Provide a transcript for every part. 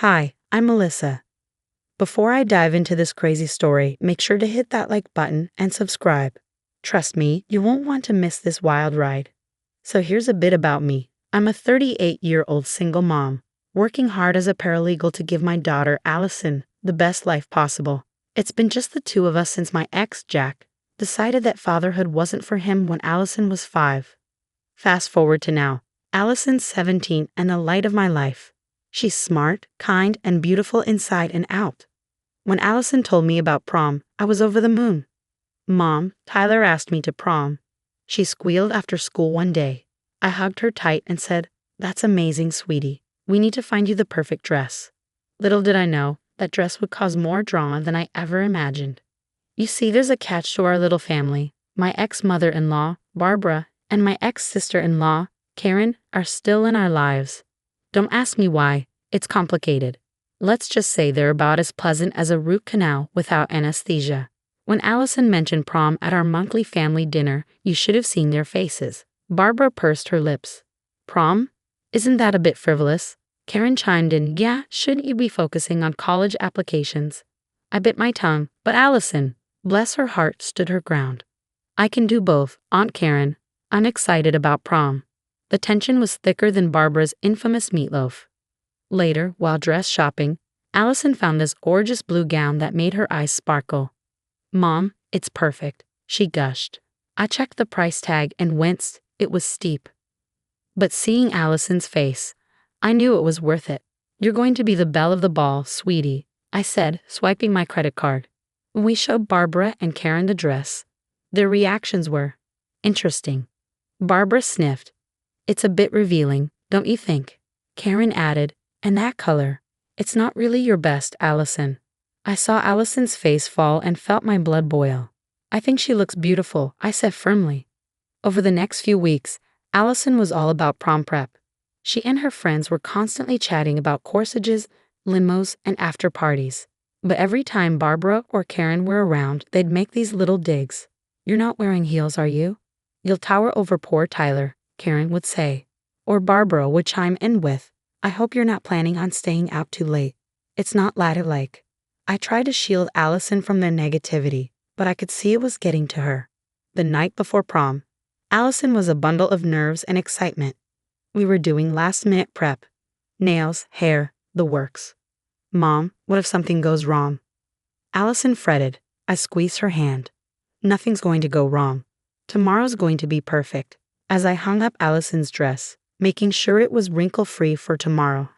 Hi, I'm Melissa. Before I dive into this crazy story, make sure to hit that like button and subscribe. Trust me, you won't want to miss this wild ride. So here's a bit about me. I'm a 38-year-old single mom, working hard as a paralegal to give my daughter, Allison, the best life possible. It's been just the two of us since my ex, Jack, decided that fatherhood wasn't for him when Allison was 5. Fast forward to now. Allison's 17 and the light of my life. She's smart, kind, and beautiful inside and out. When Allison told me about prom, I was over the moon. Mom, Tyler asked me to prom. She squealed after school one day. I hugged her tight and said, "That's amazing, sweetie. We need to find you the perfect dress." Little did I know, that dress would cause more drama than I ever imagined. You see, there's a catch to our little family. My ex-mother-in-law, Barbara, and my ex-sister-in-law, Karen, are still in our lives. Don't ask me why, it's complicated. Let's just say they're about as pleasant as a root canal without anesthesia. When Allison mentioned prom at our monthly family dinner, you should have seen their faces. Barbara pursed her lips. "Prom? Isn't that a bit frivolous?" Karen chimed in, "Yeah, shouldn't you be focusing on college applications?" I bit my tongue, but Allison, bless her heart, stood her ground. "I can do both, Aunt Karen. I'm excited about prom." The tension was thicker than Barbara's infamous meatloaf. Later, while dress shopping, Allison found this gorgeous blue gown that made her eyes sparkle. "Mom, it's perfect," she gushed. I checked the price tag and winced. It was steep. But seeing Allison's face, I knew it was worth it. "You're going to be the belle of the ball, sweetie," I said, swiping my credit card. When we showed Barbara and Karen the dress, their reactions were interesting. Barbara sniffed. "It's a bit revealing, don't you think?" Karen added, "And that color. It's not really your best, Allison." I saw Allison's face fall and felt my blood boil. "I think she looks beautiful," I said firmly. Over the next few weeks, Allison was all about prom prep. She and her friends were constantly chatting about corsages, limos, and after parties. But every time Barbara or Karen were around, they'd make these little digs. "You're not wearing heels, are you? You'll tower over poor Tyler," Karen would say. Or Barbara would chime in with, "I hope you're not planning on staying out too late. It's not ladylike." I tried to shield Allison from their negativity, but I could see it was getting to her. The night before prom, Allison was a bundle of nerves and excitement. We were doing last-minute prep. Nails, hair, the works. "Mom, what if something goes wrong?" Allison fretted. I squeezed her hand. "Nothing's going to go wrong. Tomorrow's going to be perfect." As I hung up Allison's dress, making sure it was wrinkle-free for tomorrow,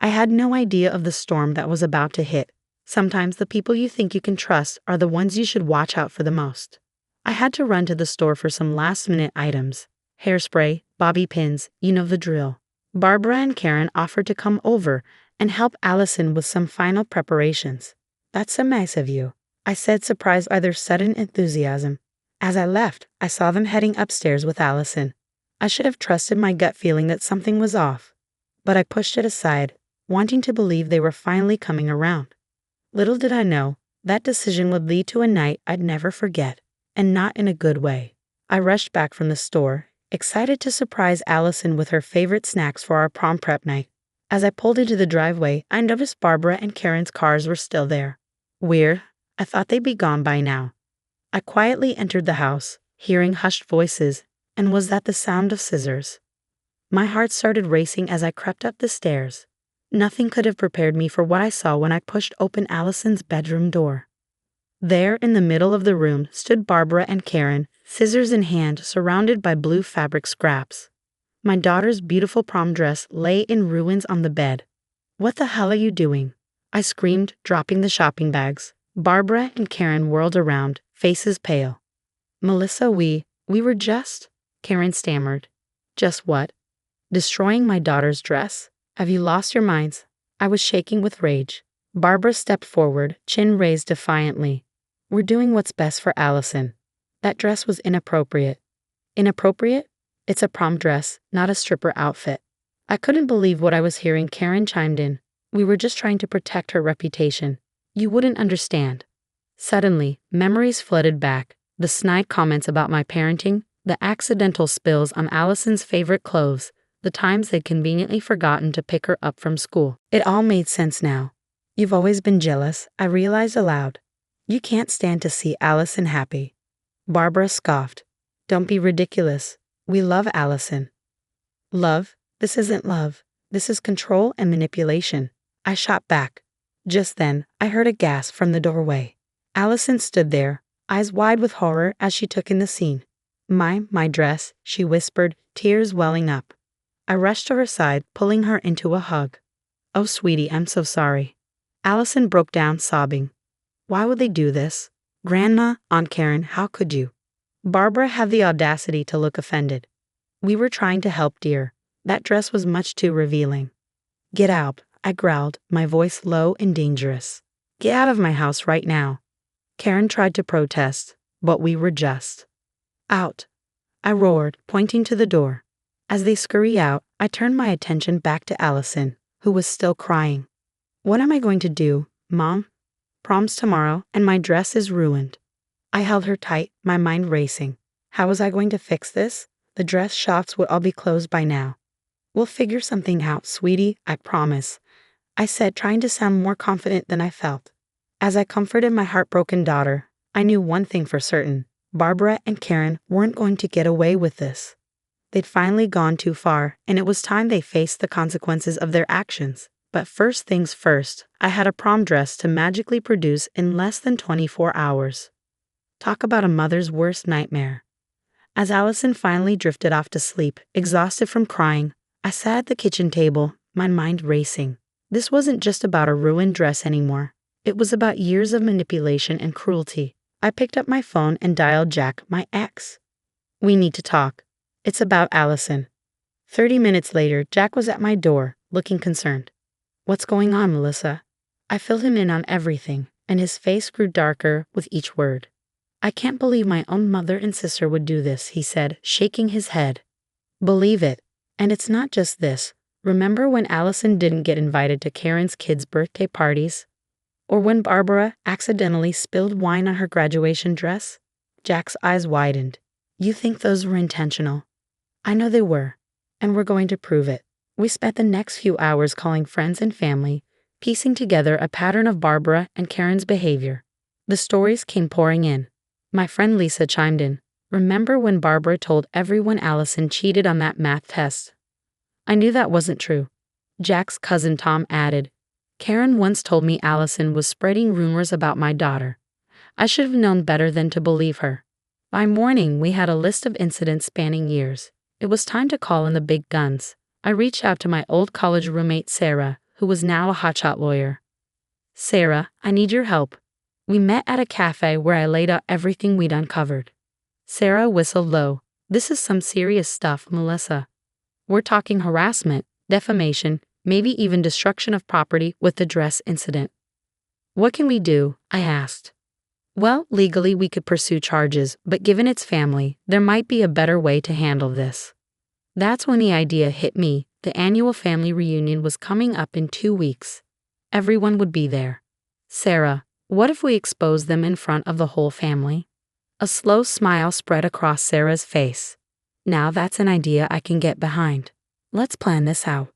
I had no idea of the storm that was about to hit. Sometimes the people you think you can trust are the ones you should watch out for the most. I had to run to the store for some last-minute items. Hairspray, bobby pins, you know the drill. Barbara and Karen offered to come over and help Allison with some final preparations. "That's so nice of you," I said, surprised by their sudden enthusiasm. As I left, I saw them heading upstairs with Allison. I should have trusted my gut feeling that something was off, but I pushed it aside, wanting to believe they were finally coming around. Little did I know, that decision would lead to a night I'd never forget, and not in a good way. I rushed back from the store, excited to surprise Allison with her favorite snacks for our prom prep night. As I pulled into the driveway, I noticed Barbara and Karen's cars were still there. Weird, I thought they'd be gone by now. I quietly entered the house, hearing hushed voices, and was that the sound of scissors. My heart started racing as I crept up the stairs. Nothing could have prepared me for what I saw when I pushed open Allison's bedroom door. There, in the middle of the room, stood Barbara and Karen, scissors in hand, surrounded by blue fabric scraps. My daughter's beautiful prom dress lay in ruins on the bed. "What the hell are you doing?" I screamed, dropping the shopping bags. Barbara and Karen whirled around, faces pale. "Melissa, we were just..." Karen stammered. "Just what?" "Destroying my daughter's dress? Have you lost your minds?" I was shaking with rage. Barbara stepped forward, chin raised defiantly. "We're doing what's best for Allison. That dress was inappropriate." "Inappropriate? It's a prom dress, not a stripper outfit." I couldn't believe what I was hearing. Karen chimed in. "We were just trying to protect her reputation. You wouldn't understand." Suddenly, memories flooded back. The snide comments about my parenting, the accidental spills on Allison's favorite clothes, the times they'd conveniently forgotten to pick her up from school. It all made sense now. You've always been jealous, I realized aloud. You can't stand to see Allison happy. Barbara scoffed. Don't be ridiculous. We love Allison. Love? This isn't love. This is control and manipulation. I shot back. Just then, I heard a gasp from the doorway. Allison stood there, eyes wide with horror as she took in the scene. My dress, she whispered, tears welling up. I rushed to her side, pulling her into a hug. Oh, sweetie, I'm so sorry. Allison broke down, sobbing. Why would they do this? Grandma, Aunt Karen, how could you? Barbara had the audacity to look offended. We were trying to help, dear. That dress was much too revealing. Get out, I growled, my voice low and dangerous. Get out of my house right now. Karen tried to protest, but we were just. Out, I roared, pointing to the door. As they scurried out, I turned my attention back to Allison, who was still crying. What am I going to do, Mom? Prom's tomorrow, and my dress is ruined. I held her tight, my mind racing. How was I going to fix this? The dress shops would all be closed by now. We'll figure something out, sweetie, I promise, I said, trying to sound more confident than I felt. As I comforted my heartbroken daughter, I knew one thing for certain. Barbara and Karen weren't going to get away with this. They'd finally gone too far, and it was time they faced the consequences of their actions. But first things first, I had a prom dress to magically produce in less than 24 hours. Talk about a mother's worst nightmare. As Allison finally drifted off to sleep, exhausted from crying, I sat at the kitchen table, my mind racing. This wasn't just about a ruined dress anymore. It was about years of manipulation and cruelty. I picked up my phone and dialed Jack, my ex. We need to talk. It's about Allison. 30 minutes later, Jack was at my door, looking concerned. What's going on, Melissa? I filled him in on everything, and his face grew darker with each word. I can't believe my own mother and sister would do this, he said, shaking his head. Believe it. And it's not just this. Remember when Allison didn't get invited to Karen's kids' birthday parties? Or when Barbara accidentally spilled wine on her graduation dress? Jack's eyes widened. You think those were intentional? I know they were, and we're going to prove it. We spent the next few hours calling friends and family, piecing together a pattern of Barbara and Karen's behavior. The stories came pouring in. My friend Lisa chimed in. Remember when Barbara told everyone Allison cheated on that math test? I knew that wasn't true. Jack's cousin Tom added. Karen once told me Allison was spreading rumors about my daughter. I should have known better than to believe her. By morning, we had a list of incidents spanning years. It was time to call in the big guns. I reached out to my old college roommate Sarah, who was now a hotshot lawyer. Sarah, I need your help. We met at a cafe where I laid out everything we'd uncovered. Sarah whistled low. This is some serious stuff, Melissa. We're talking harassment, defamation, maybe even destruction of property with the dress incident. What can we do? I asked. Well, legally we could pursue charges, but given its family, there might be a better way to handle this. That's when the idea hit me. The annual family reunion was coming up in 2 weeks. Everyone would be there. Sarah, what if we expose them in front of the whole family? A slow smile spread across Sarah's face. Now that's an idea I can get behind. Let's plan this out.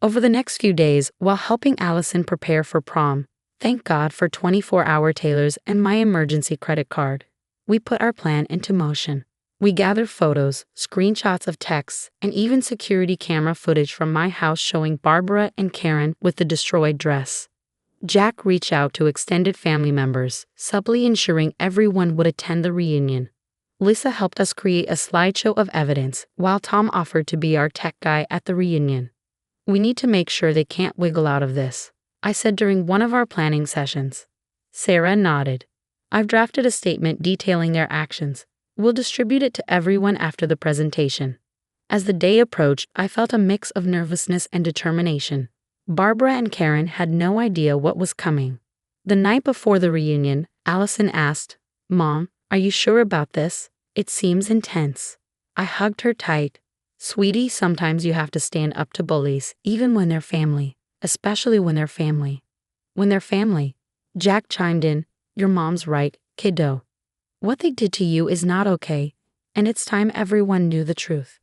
Over the next few days, while helping Allison prepare for prom, thank God for 24-hour tailors and my emergency credit card, we put our plan into motion. We gathered photos, screenshots of texts, and even security camera footage from my house showing Barbara and Karen with the destroyed dress. Jack reached out to extended family members, subtly ensuring everyone would attend the reunion. Lisa helped us create a slideshow of evidence, while Tom offered to be our tech guy at the reunion. We need to make sure they can't wiggle out of this, I said during one of our planning sessions. Sarah nodded. I've drafted a statement detailing their actions. We'll distribute it to everyone after the presentation. As the day approached, I felt a mix of nervousness and determination. Barbara and Karen had no idea what was coming. The night before the reunion, Allison asked, Mom, are you sure about this? It seems intense. I hugged her tight. Sweetie, sometimes you have to stand up to bullies, even when they're family, especially when they're family. When they're family. Jack chimed in, your mom's right, kiddo. What they did to you is not okay, and it's time everyone knew the truth.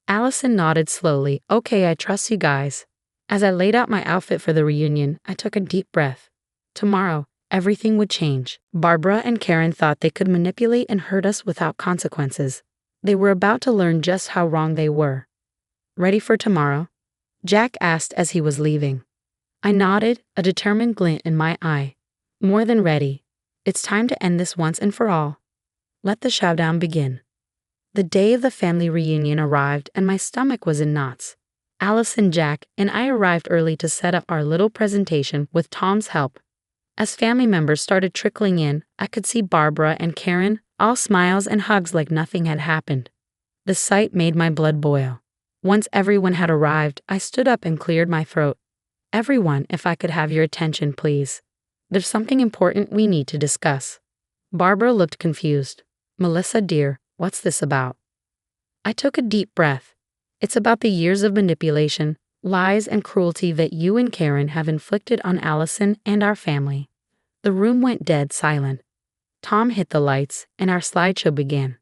Allison nodded slowly. Okay, I trust you guys. As I laid out my outfit for the reunion, I took a deep breath. Tomorrow, everything would change. Barbara and Karen thought they could manipulate and hurt us without consequences. They were about to learn just how wrong they were. Ready for tomorrow? Jack asked as he was leaving. I nodded, a determined glint in my eye. More than ready. It's time to end this once and for all. Let the showdown begin. The day of the family reunion arrived and my stomach was in knots. Allison, Jack, and I arrived early to set up our little presentation with Tom's help. As family members started trickling in, I could see Barbara and Karen, all smiles and hugs like nothing had happened. The sight made my blood boil. Once everyone had arrived, I stood up and cleared my throat. Everyone, if I could have your attention, please. There's something important we need to discuss. Barbara looked confused. Melissa, dear, what's this about? I took a deep breath. It's about the years of manipulation, lies, and cruelty that you and Karen have inflicted on Allison and our family. The room went dead silent. Tom hit the lights, and our slideshow began.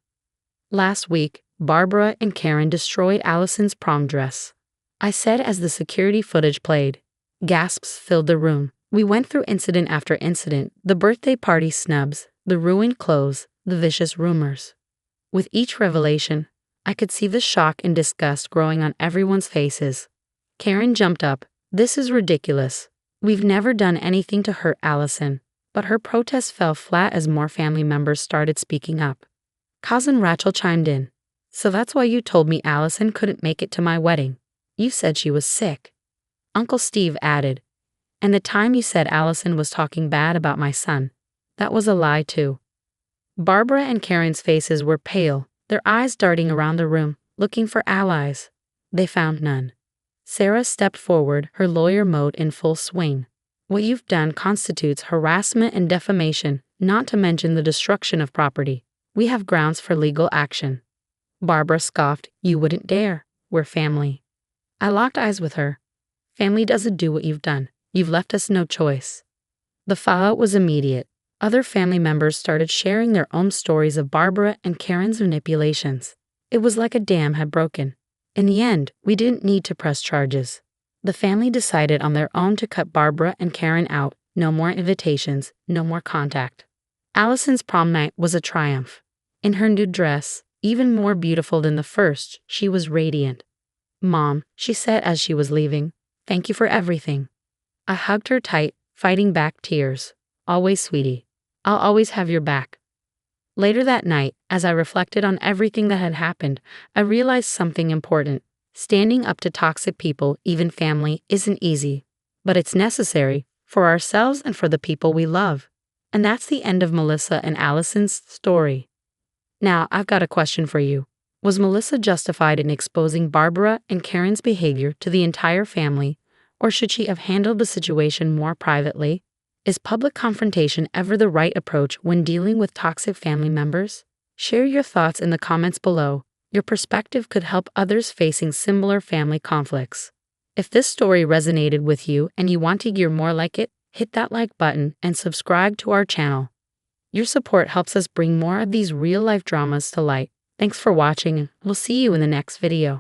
Last week, Barbara and Karen destroyed Allison's prom dress. I said as the security footage played. Gasps filled the room. We went through incident after incident, the birthday party snubs, the ruined clothes, the vicious rumors. With each revelation, I could see the shock and disgust growing on everyone's faces. Karen jumped up. This is ridiculous. We've never done anything to hurt Allison. But her protest fell flat as more family members started speaking up. Cousin Rachel chimed in. So that's why you told me Allison couldn't make it to my wedding. You said she was sick. Uncle Steve added. And the time you said Allison was talking bad about my son. That was a lie too. Barbara and Karen's faces were pale, their eyes darting around the room, looking for allies. They found none. Sarah stepped forward, her lawyer mode in full swing. What you've done constitutes harassment and defamation, not to mention the destruction of property. We have grounds for legal action. Barbara scoffed. You wouldn't dare. We're family. I locked eyes with her. Family doesn't do what you've done. You've left us no choice. The fallout was immediate. Other family members started sharing their own stories of Barbara and Karen's manipulations. It was like a dam had broken. In the end, we didn't need to press charges. The family decided on their own to cut Barbara and Karen out. No more invitations, no more contact. Allison's prom night was a triumph. In her new dress, even more beautiful than the first, she was radiant. Mom, she said as she was leaving, thank you for everything. I hugged her tight, fighting back tears. Always, sweetie. I'll always have your back. Later that night, as I reflected on everything that had happened, I realized something important. Standing up to toxic people, even family, isn't easy. But it's necessary, for ourselves and for the people we love. And that's the end of Melissa and Allison's story. Now, I've got a question for you. Was Melissa justified in exposing Barbara and Karen's behavior to the entire family, or should she have handled the situation more privately? Is public confrontation ever the right approach when dealing with toxic family members? Share your thoughts in the comments below. Your perspective could help others facing similar family conflicts. If this story resonated with you and you want to hear more like it, hit that like button and subscribe to our channel. Your support helps us bring more of these real-life dramas to light. Thanks for watching, and we'll see you in the next video.